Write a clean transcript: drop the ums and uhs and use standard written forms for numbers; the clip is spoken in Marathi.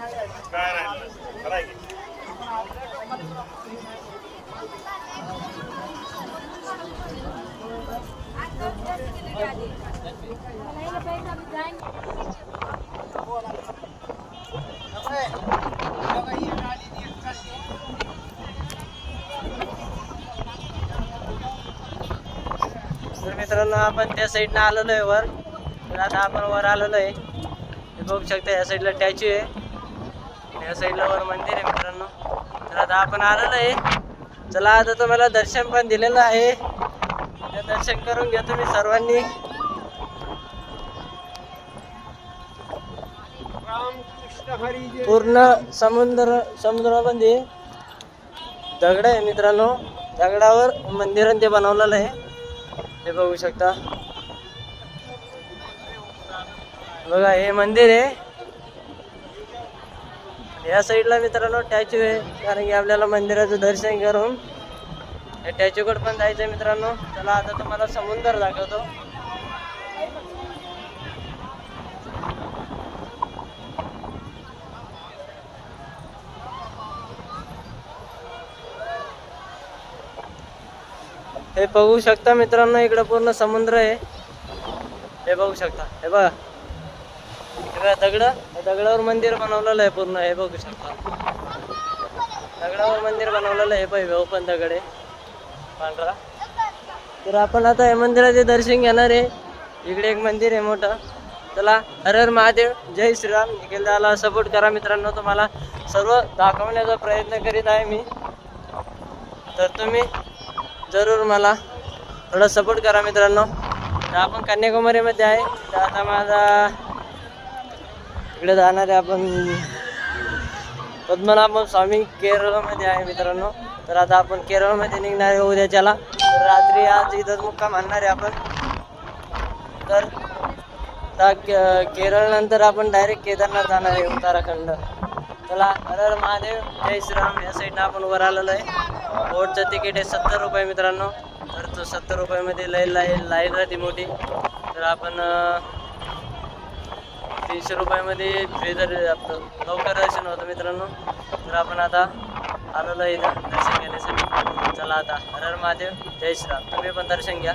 तर मित्रांनो आपण त्या साईडनं आलेलो आहे वर. तर आता आपण वर आलेलो आहे. हे बघू शकता या साईडला टॅच्यू आहे, या साईडला वर मंदिर आहे मित्रांनो. तर आता आपण आलेलो आहे. चला आता तुम्हाला दर्शन पण दिलेलं आहे, ते दर्शन करून घ्या तुम्ही सर्वांनी. पूर्ण समुद्रामध्ये दगड आहे मित्रांनो. दगडावर मंदिर ते बनवलेलं आहे, ते बघू शकता. बघा हे मंदिर आहे. या साईडला मित्रांनो टॅच्यू आहे, कारण की आपल्याला मंदिराचं दर्शन करून या टॅच्यूकडे पण जायचं आहे मित्रांनो. चला आता तुम्हाला समुद्र दाखवतो. हे बघू शकता मित्रांनो, इकडे पूर्ण समुद्र आहे. हे बघू शकता, हे बघा दगड, दगडावर मंदिर बनवलेलं आहे पूर्ण. हे बघू शकता दगडावर मंदिर बनवलेलं आहे. पाहिजे ओपन दगड आहे पांढरा. तर आपण आता या मंदिराचे दर्शन घेणार आहे. इकडे एक मंदिर आहे मोठं. चला हर हर महादेव, जय श्रीराम. निखिल दाला सपोर्ट करा मित्रांनो, तुम्हाला सर्व दाखवण्याचा प्रयत्न करीत आहे मी. तर तुम्ही जरूर मला थोडा सपोर्ट करा मित्रांनो. तर आपण कन्याकुमारीमध्ये आहे. तर आता माझा इकडे जाणार आहे आपण पद्मनाभ स्वामी केरळमध्ये आहे मित्रांनो. तर आता आपण केरळमध्ये निघणार आहे उद्याच्याला. तर रात्री आज इथंच मुक्काम आणणार आहे आपण. तर केरळ नंतर आपण डायरेक्ट केदारनाथ जाणार आहे, उत्तराखंड. चला हर हर महादेव, जय श्रीराम. या साईडनं आपण वर आलेलो आहे. बोटचं तिकीट आहे 70 रुपये मित्रांनो. तर तो 70 रुपयामध्ये लाईन राहते मोठी. तर आपण 300 रुपयामध्ये फ्री आपलं लवकर दर्शन होतं मित्रांनो. तर आपण आता आलेलो आहे इथं दर्शन घेण्यासाठी. चला आता हर हर महादेव, जय श्रीराम. तुम्ही पण दर्शन घ्या.